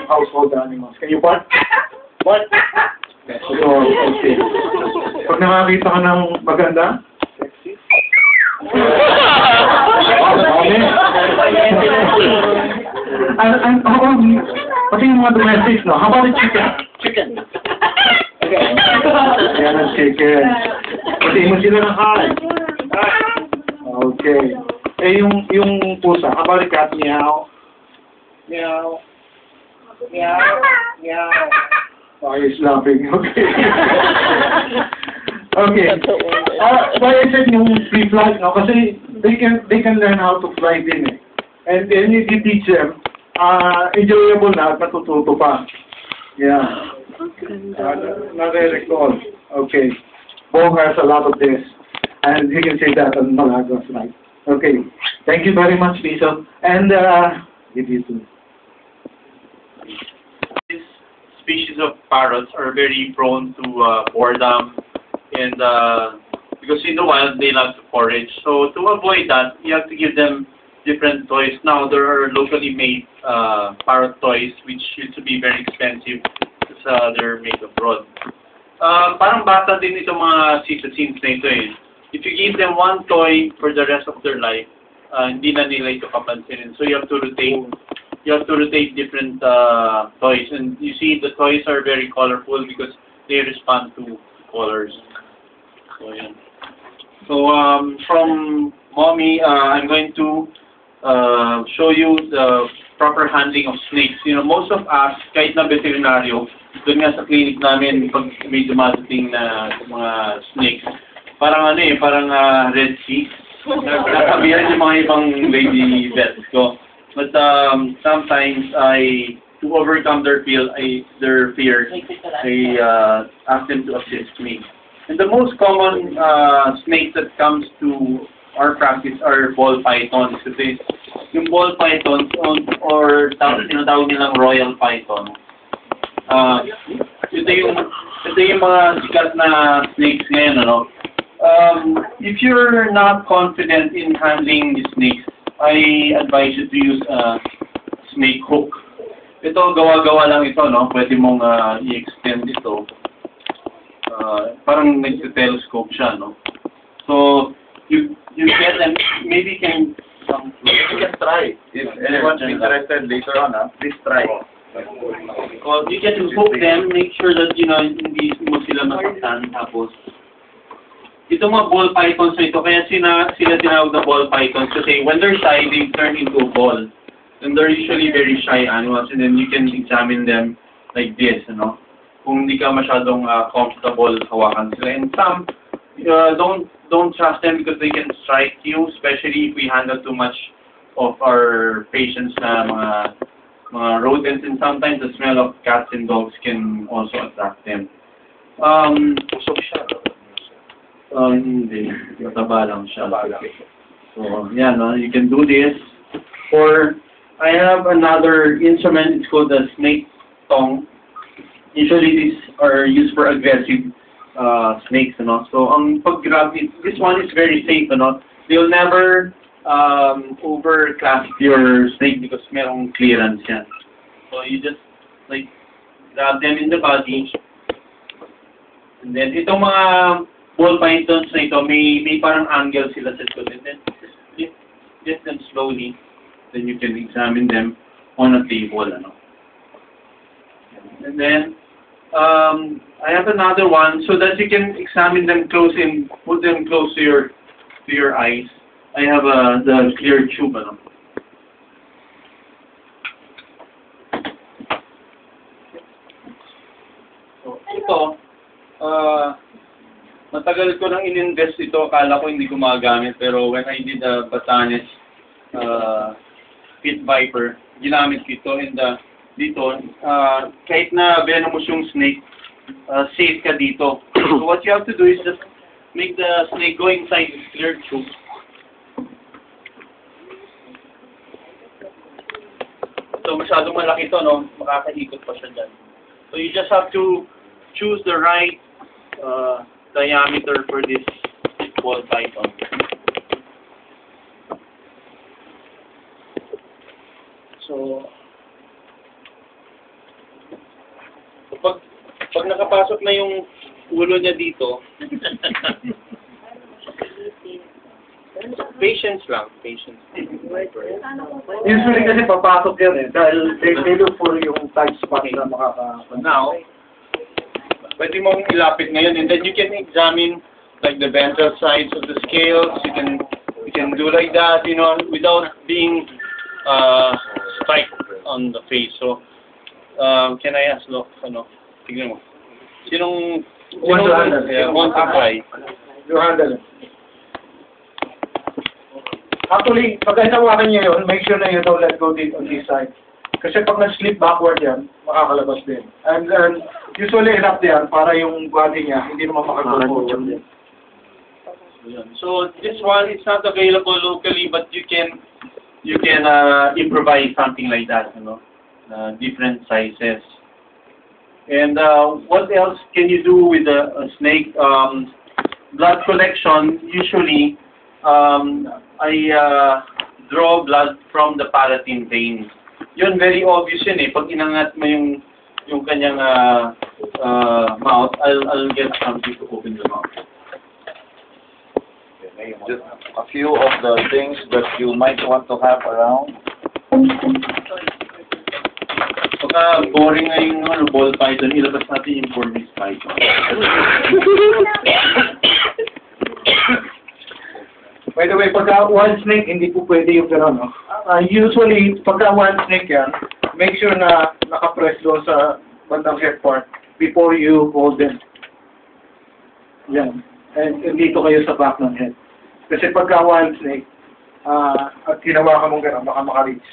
household animals. Can you bark? Bark? Okay. So, okay. Pag nakakita ka ng maganda, sexy. Pati yung mga domestics, no? How about the chicken? Chicken. Okay. Yan ang chicken. Pati mo sila ng kain. Okay. Eh, yung pusa, how about the cat? Meow. Meow. Meow. Meow. Oh, he's laughing. Okay. Okay. Why I said yung free flight, no? Kasi they can learn how to fly din eh. And then if you teach them, enjoyable na at natututo pa. Yeah. Nare-recall. Okay. Bo has a lot of this. And you can say that on Malagos, right? Okay. Thank you very much, Lisa. And, give you too. This species of parrots are very prone to boredom and because in the wild they love to forage. So to avoid that, you have to give them different toys. Now there are locally made parrot toys which used to be very expensive because they're made abroad. Parang bata din itong mga citizens na ito eh. If you give them one toy for the rest of their life, hindi na nila ito kapansinin. So you have to rotate different toys, and you see the toys are very colorful because they respond to colors. So yeah. So from mommy, I'm going to show you the proper handling of snakes. You know, most of us, kahit na veterinaryo, doon nga sa clinic namin, pag may dumadating na mga snakes, parang ano eh, parang Red Sea. Nakabihan yung mga ibang lady vets ko. But sometimes to overcome their fear, I ask them to assist me. And the most common snake that comes to our practice are ball pythons. Kasi yung ball pythons or tinatawag nilang royal python. Ito yung mga sikat na snakes ngayon, ano? If you're not confident in handling the snakes, I advise you to use a snake hook. Ito, gawa-gawa lang ito, no? Pwede mong i-extend ito. Parang nag-telescope siya, no? So, you get them, maybe you can try. If anyone's interested later on, please try. Well, you can hook them, make sure that, you know, hindi mo sila masaktan. Tapos, ito mga ball pythons na ito, kaya sila tinawag na ball pythons kasi when they're shy, they turn into a ball. And they're usually very shy animals, and then you can examine them like this, you know. Kung hindi ka masyadong comfortable hawakan sila. And some, don't trust them because they can strike you, especially if we handle too much of our patients na mga rodents, and sometimes the smell of cats and dogs can also attract them. Usok siya. Hindi. Mataba lang siya. So, yeah, no, you can do this. Or, I have another instrument. It's called the snake tongue. Usually, these are used for aggressive snakes, you know. So, ang pag-grab, this one is very safe, you know. They'll never overclasp your snake because merong clearance yan. So, you just, like, grab them in the body. And then, itong mga ball pythons na ito, may parang angle sila sa ito. And then, just lift them slowly. Then you can examine them on a table. Ano? And then, I have another one so that you can examine them close and put them close to your eyes. I have the clear tube. Ano? So, ito, matagal ko nang in-invest ito, akala ko hindi ko magagamit, pero when I did the Batanes Pit Viper, ginamit ko ito, and dito, kahit na venomous yung snake, safe ka dito. So what you have to do is just make the snake go inside this clear tube. So masyadong malaki ito, no? Makakaikot pa siya dyan. So you just have to choose the right diameter for this ball python. So, pag nakapasok na yung ulo niya dito, patience lang, patience. Usually kasi papasok yan eh, dahil they look for yung tight spot na Now, pwede mong ilapit ngayon, and then you can examine like the ventral sides of the scales. You can do like that, you know, without being strike on the face. So, can I ask, look, ano, tignan mo. Sinong Want to handle? Yeah, want to try. You handle it. Actually, pag hinawakan niyo yun, make sure na you don't let go on this side. Kasi pag nag-slip backward yan, makakalabas din. And usually enough yan para yung body niya hindi naman makag-forward din. So this one is not available locally, but you can improvise something like that, you know, different sizes. And what else can you do with a snake? Blood collection, usually I draw blood from the palatine vein. Yun, very obvious yun eh. Pag inangat mo yung kanyang mouth, I'll get something to open the mouth. Just a few of the things that you might want to have around. Pagka boring na yung ball python, ilabas natin yung Burmese python. By the way, pagka one snake, hindi po pwede yung gano'n, no? Usually, pagka one snake yan, make sure na nakapress doon sa bandang head part before you hold them. Yan. And dito kayo sa back ng head. Kasi pagka one snake, at hinawakan mong gano'n, baka maka-reach.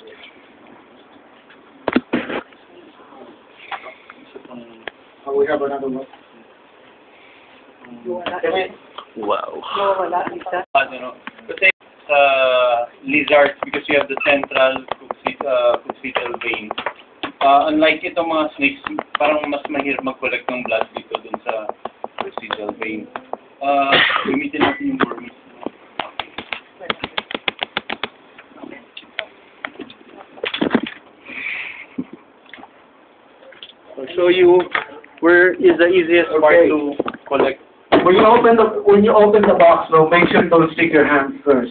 We have another one. Wow. Kasi sa lizards, because you have the central coccygeal vein, unlike itong mga snakes, parang mas mahirap mag-collect ng blood dito dun sa coccygeal vein. Gamitin natin yung Burmese. I'll show you where is the easiest part to collect. When you open the box, no, make sure don't stick your hand first.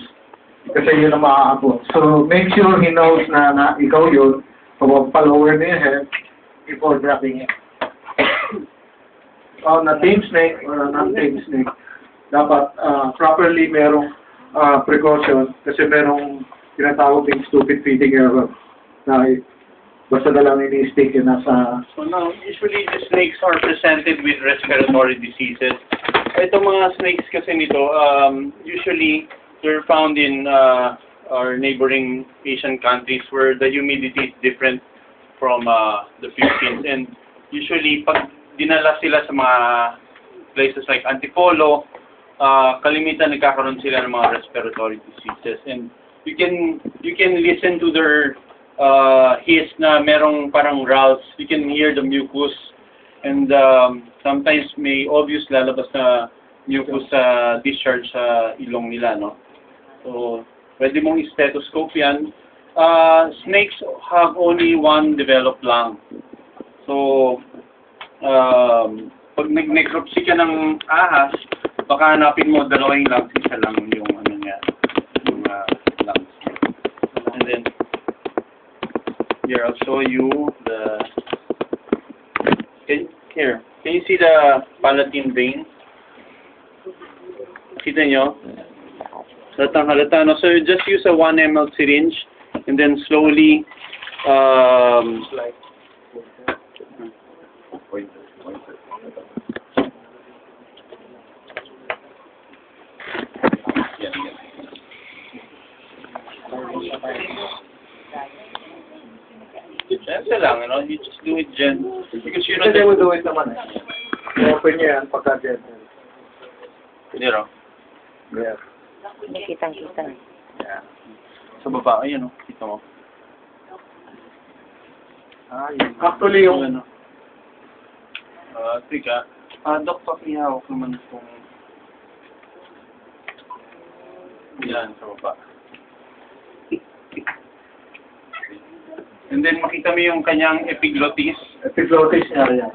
Kasi yun ang maaabot. So make sure he knows na ikaw yun. So pa-lower na yung head before dropping it. On a tame snake or a non-tame snake, dapat properly merong precaution kasi merong tinatawag yung stupid feeding error. Na basta na lang ini-stick yun nasa... So now, usually the snakes are presented with respiratory diseases. Itong mga snakes kasi nito, usually they're found in our neighboring Asian countries where the humidity is different from the Philippines. And usually, pag dinala sila sa mga places like Antipolo, kalimitan nagkakaroon sila ng mga respiratory diseases. And you can listen to their hiss na merong parang growls. You can hear the mucus, and sometimes may obvious lalabas na mucus sa discharge sa ilong nila, no? So, pwede mong stethoscope yan. Snakes have only one developed lung. So, pag nag-necropsy ka ng ahas, baka hanapin mo dalawang lungs, isa lang yung ano niya, yung lungs. And then, here, I'll show you the... Can you see the palatine vein? Kita nyo? Halatang halata. No? So you just use a 1 ml syringe and then slowly Gentle lang, you know? You just do it gentle. Because you know Kasi they will do it naman eh. Open niya yan pagka gentle. You know? Yeah. Kitang-kita. Yeah. Sa baba, ayun, oh. Kita mo. Actually, yung... ano. Tika. Dok, pakihawak naman kung... Yan, sa baba. And then makita mo yung kanyang epiglottis. Epiglottis niya yan.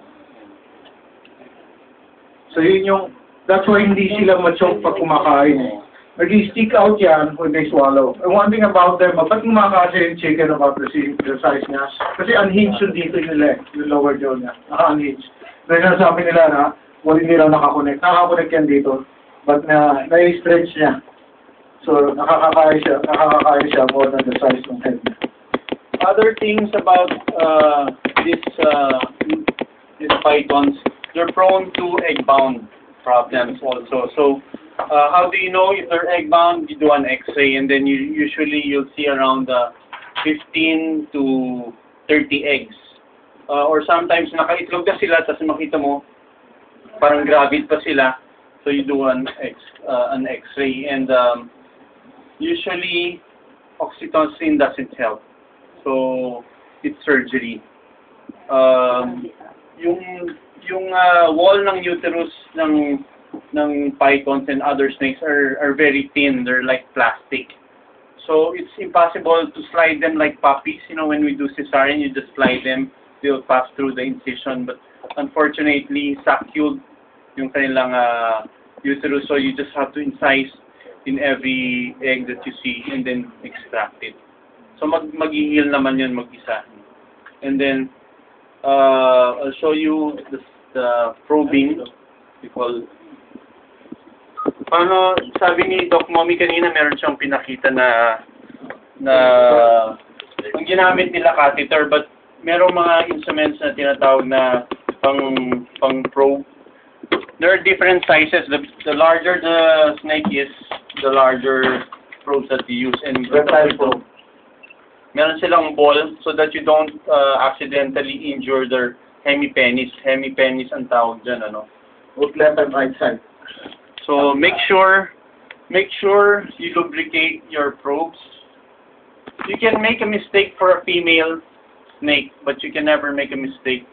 So yun yung, that's why hindi sila ma-choke pag kumakain eh. Nag-stick out yan when they swallow. And one thing about them, ba't kumakasi yung chicken about the size niya? Kasi unhinged yun dito yung leg, yung lower jaw niya. Naka-unhinged. Dahil nasabi nila na, hindi nila nakakonect. Nakakonect yan dito. But na-stretch niya. So, nakakakaya siya more than the size ng head niya. Other things about these pythons, they're prone to egg-bound problems also. So, how do you know if they're egg-bound? You do an X-ray, and then you'll see around 15 to 30 eggs. Or sometimes nakaitlog na sila, tapos makita mo parang gravid pa sila. So you do an X-ray, and usually oxytocin doesn't help. So it's surgery. Yung wall ng uterus ng pythons and other snakes are very thin. They're like plastic. So it's impossible to slide them like puppies. You know, when we do cesarean, you just slide them. They'll pass through the incision. But unfortunately, saccule yung kanilang uterus. So you just have to incise in every egg that you see and then extract it. So mag-heal naman yun mag-isa. And then I'll show you the probing. We call. Paano, sabi ni Doc Mommy kanina, meron siyang pinakita na ang ginamit nila catheter, but merong mga instruments na tinatawag na pang probe. There are different sizes. The larger the snake is, the larger probes that you use. And meron silang ball so that you don't accidentally injure their hemipenis. Hemipenis ang tawag dyan, ano? Both left and right side. So make sure you lubricate your probes. You can make a mistake for a female snake, but you can never make a mistake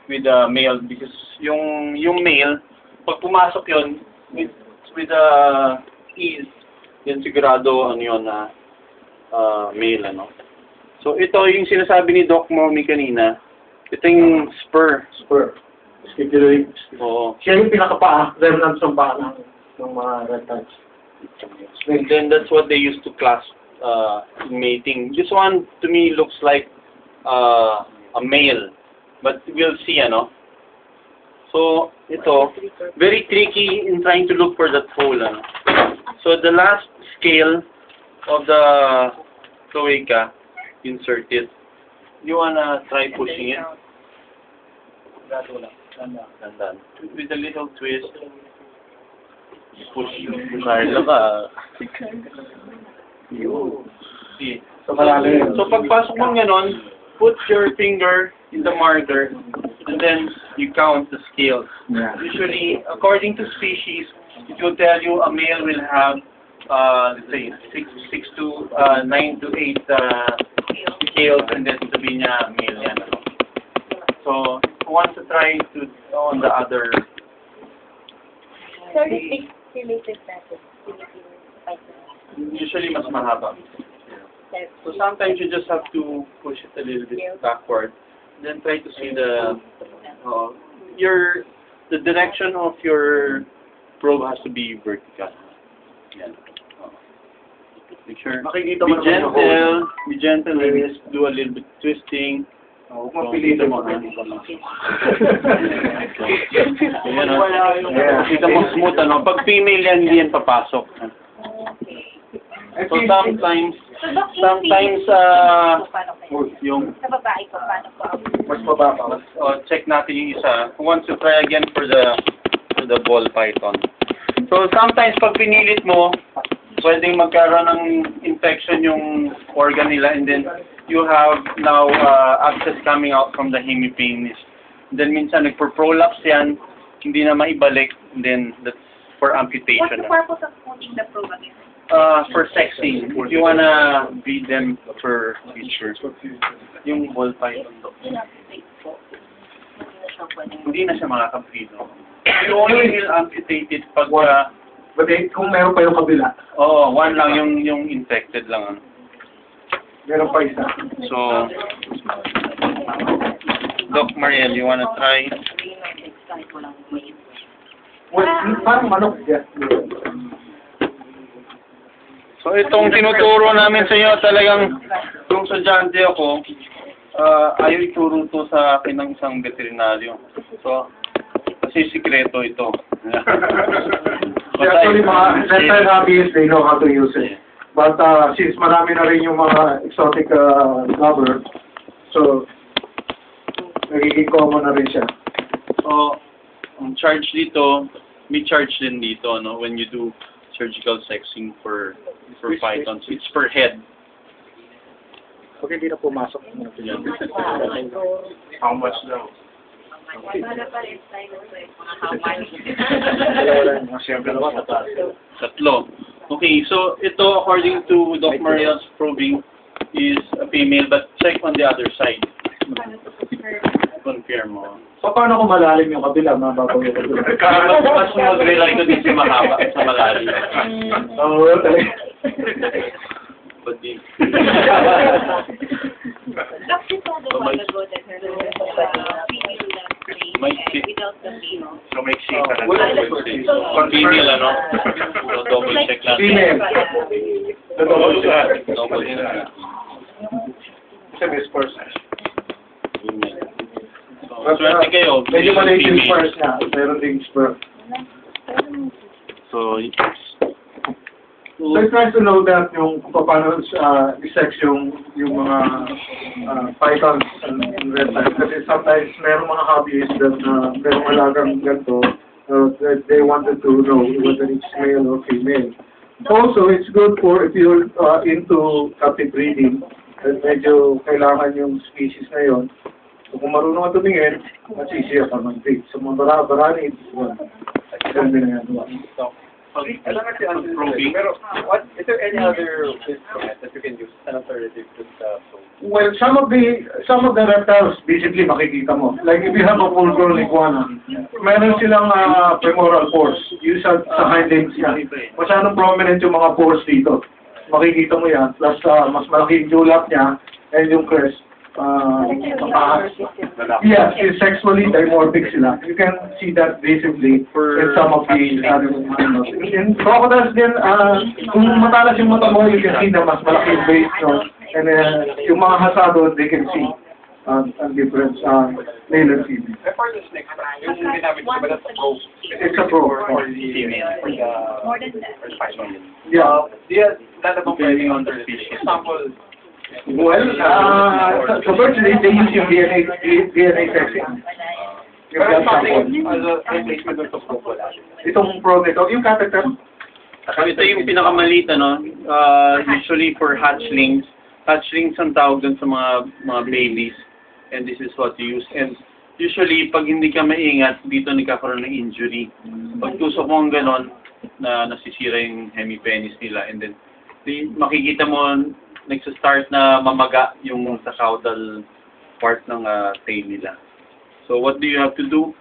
with a male, because yung male, pag pumasok yun with ease, yan sigurado ano yun na male, ano. So ito yung sinasabi ni Doc Mommy kanina, ito yung spur. Skipulate. Oo. Siya yung pinakapaa, remnants ng paa ng mga reptiles. And then that's what they use to clasp mating. This one to me looks like a male, but we'll see, ano. So ito, very tricky in trying to look for that hole, ano. So the last scale of the cloaca, insert it. You wanna try pushing it? Dandan. With a little twist. Push. Carlo ka. See. So malalim. So pagpasok mo ganon, put your finger in the marker and then you count the scales. Yeah. Usually, according to species, it will tell you a male will have let's say 9 to 8 scales, and then sabihin niya male yan. So I want to try to on the other. Sir, related natin. Usually mas mahaba. So sometimes you just have to push it a little bit backward, then try to see the direction of your probe has to be vertical. Yan. Make sure. Makikita mo Be gentle, and just do a little bit twisting. Huwag mapilitin mo. Ayan, kita mo smooth, ano. Pag female yan, hindi yan papasok. So sometimes yung sa babae ko, paano po? Mas mababa. check natin yung isa. Who wants to try again for the ball python? So sometimes pag pinilit mo, pwedeng magkaroon ng infection yung organ nila, and then you have now abscess coming out from the hemipenis. Then minsan nagpo-prolapse yan, hindi na maibalik, and then that's for What's amputation. the purpose of putting the probe again? For sexing, if you wanna breed them for future. Yung ball python, hindi na siya makaka-breed. No? You only will amputate it pag But kung meron pa yung kabila, one lang yung infected lang. Ano. meron pa isa. So, Doc Mariel, you wanna try? Well, parang manok. Yeah. So itong tinuturo namin sa inyo talagang kung sadyante ako, ayaw ituro to sa akin ng isang veterinaryo. So, kasi sikreto ito. Actually, mga reptile hobbyists, they know how to use it. But since marami na rin yung mga exotic lover, so nagiging common na rin siya. So, ang charge dito, may charge din dito, no? When you do surgical sexing for pythons, it's per head. Okay, di na pumasok. Yan. How much now? Para pa rin tayo sa mga Tatlo. Okay, so ito, according to Doc Mariel's probing, is a female, but check on the other side. Confirm mo. So, paano kung malalim yung kabila? Mababaw yung kabila. Mas mag-rely ko din sa mahaba, sa malalim. Oo, talaga. But di. Actually, so the one ago that her female that play without the male. So make sure ka na. Female, ano? So double check lang. Female. Double check. Double check. It's a misperson. Female. So, swerte kayo. Medyo maliit yung Female. spurs na. Meron ding spur. So, So it's nice to know that yung kung paano i-sex yung mga pythons and reptiles. Kasi sometimes meron mga hobbyists that merong alagang ganito that they wanted to know whether it's male or female. Also, it's good for if you're into captive breeding, that medyo kailangan yung species na yun. So kung marunong ka tumingin, mas easier ka mag-breed. So mga barani, ganda na yan. probing. Pero, is there any other instrument that you can use, an alternative to the probe? Well, some of the reptiles, basically makikita mo. Like if you have a full-grown iguana, meron silang femoral pores. Yung sa hind limbs niya. Masyadong prominent yung mga pores dito. Makikita mo yan. Plus, mas malaki yung julap niya and yung crest. Yeah, sexually dimorphic sila. You can see that visibly in some of the animals. In crocodiles din, kung matalas yung mata mo, you can see na mas malaki yung base, no? And yung mga hasado, they can see ang difference male and female. For the snake, yung ginamit ko ba na sa probe? It's a probe. For the female. More than that. For the python. Yeah. That about pwedeng on the fish. Example, Well, so virtually they use yung DNA sexing. Yung pero blood sample. something as a replacement of the probe wala. Itong probe ito, yung catheter. So ito yung pinakamaliit, ano? Usually for hatchlings. Hatchlings ang tawag dun sa mga babies. And this is what you use. And usually, pag hindi ka maingat, dito nagkakaroon ng injury. Pag tusok mo ang ganon, na nasisira yung hemipenis nila. And then, makikita mo, nagsa-start na mamaga yung sa caudal part ng tail nila. So, what do you have to do?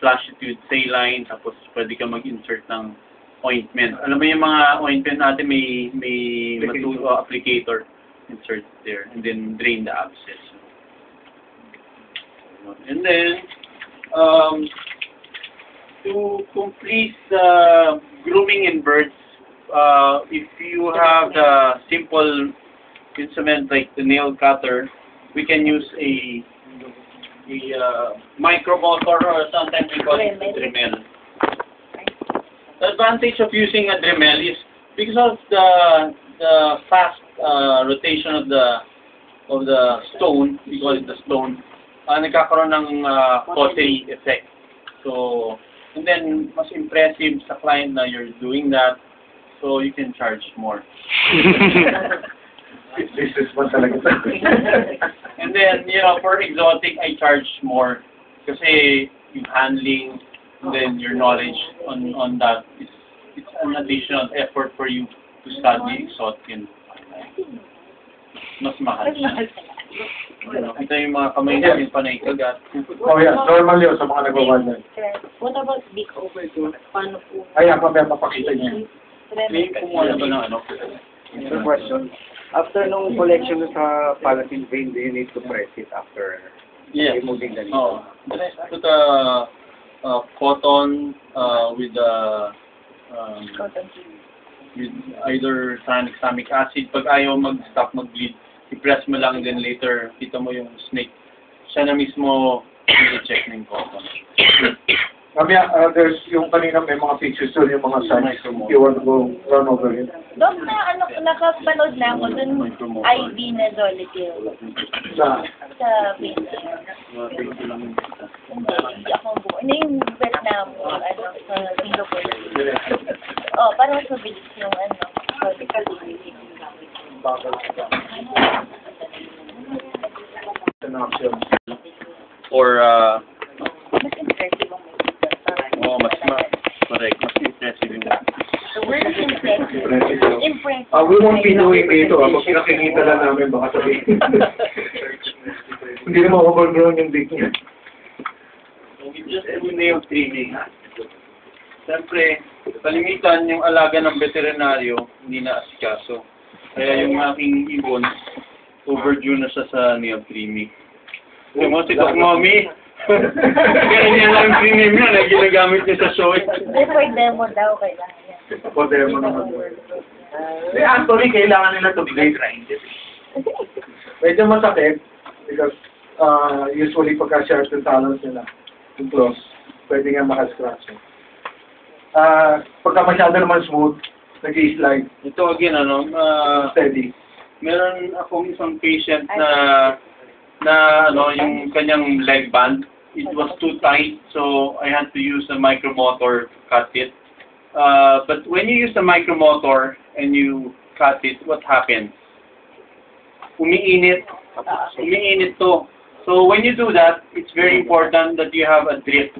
Flash it with saline, tapos pwede ka mag-insert ng ointment. Alam mo yung mga ointment natin, may applicator. Insert there. And then, drain the abscess. And then, to complete the grooming in birds, if you have the simple instrument like the nail cutter, we can use a micromotor, or sometimes we call it a Dremel. The advantage of using a Dremel is because of the fast rotation of the stone, we call it the stone, nagkakaroon ng pottery effect. So, and then mas impressive sa client na you're doing that. So you can charge more. This is one talaga. And then, for exotic, I charge more. Kasi yung handling, and then your knowledge on that, it's an additional effort for you to study exotic. Mas mahal siya. Ito yung mga kamay namin panay kagat. Oh yeah, normal yun sa mga nagwawala. What about big over? Paano po? Ayan, mapakita niya. May kumuha na ba ng ano? The question, after nung collection sa paraffin vein, do you need to press it after Yes. removing the needle? Oh. Put a cotton with with either tranexamic acid. Pag ayaw mag-stop mag-bleed, i-press mo lang and then later kita mo yung snake. Siya na mismo i-check ng cotton. Mamaya, there's yung kanina may mga pictures doon, yung mga signs. You want to go run over it? Dok, nakapanood na ako dun IV na Zolidil Sa, sa Facebook. Hindi ako buo. Ano yung Vietnam, sa Singapore? Oh, parang sa bilis yung Or, mas impressive ang correct, mas impressive yung word is impressive. Impressive. we won't be doing ito. Pag kinakikita lang namin, baka sabihin. Hindi naman overgrown yung dick niya. just do nail trimming. Siyempre, kalimitan yung alaga ng veterinaryo, hindi na asikaso. Kaya yung aking ibon, overdue na siya sa nail trimming. Yung mo, si Doc Mommy, kaya niya lang trimming niya, na ginagamit niya sa show. For demo daw kailangan yan. O demo naman. Actually, kailangan nila to be grinded. Medyo masakit because usually pagka-sharp yung talons nila, yung claws, pwede nga maka-scratch. Pagka masyado naman smooth, nag-i-slide, Ito again, steady. meron akong isang patient na yung kanyang leg band, it was too tight, so I had to use a micromotor to cut it. But when you use the micromotor and you cut it, what happens? Umiinit to. So when you do that, it's very important that you have a drip.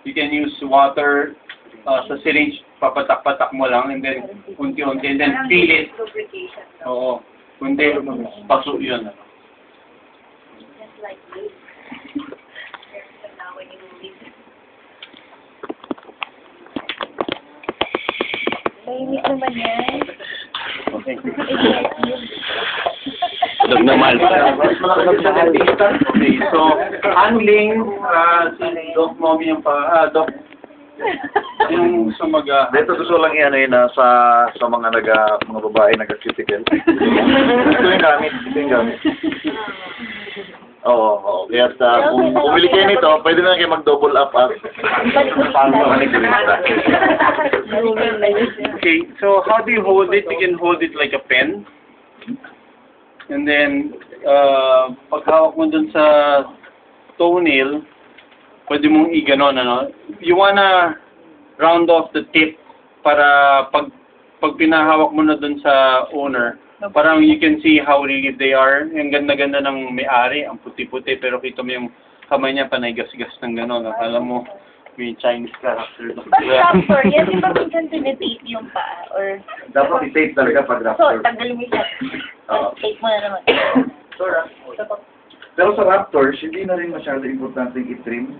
You can use water sa syringe, papatak-patak mo lang, and then unti-unti, and then feel it. Lubrication. Oo. Kundi, paso yun. Just like this. Now when you move it. Mainit naman yan. Okay. Normal. Okay, so, handling, si Doc Mommy yung Doc, yung sa Dito gusto lang yan sa mga mga babae nag-cuticle. Ito yung gamit. Oo. Kaya kung bumili kayo nito, pwede na kayo mag-double up Okay, so how do you hold it? You can hold it like a pen. And then, pag hawak mo dun sa toenail, pwede mong i-ganon, You wanna round off the tip para pag pinahawak mo na dun sa owner, parang you can see how really they are. Yung ganda-ganda ng may-ari, ang puti-puti, pero kita mo yung kamay niya panay gas-gas ng gano'n. Alam mo, may Chinese character. Pag raptor, yan di ba minsan tinitape yung paa? Or, Dapat i-tape talaga pag so, raptor. tanggalin mo siya. Tape mo na naman. Pero sa raptors, hindi na rin masyado importante i-trim.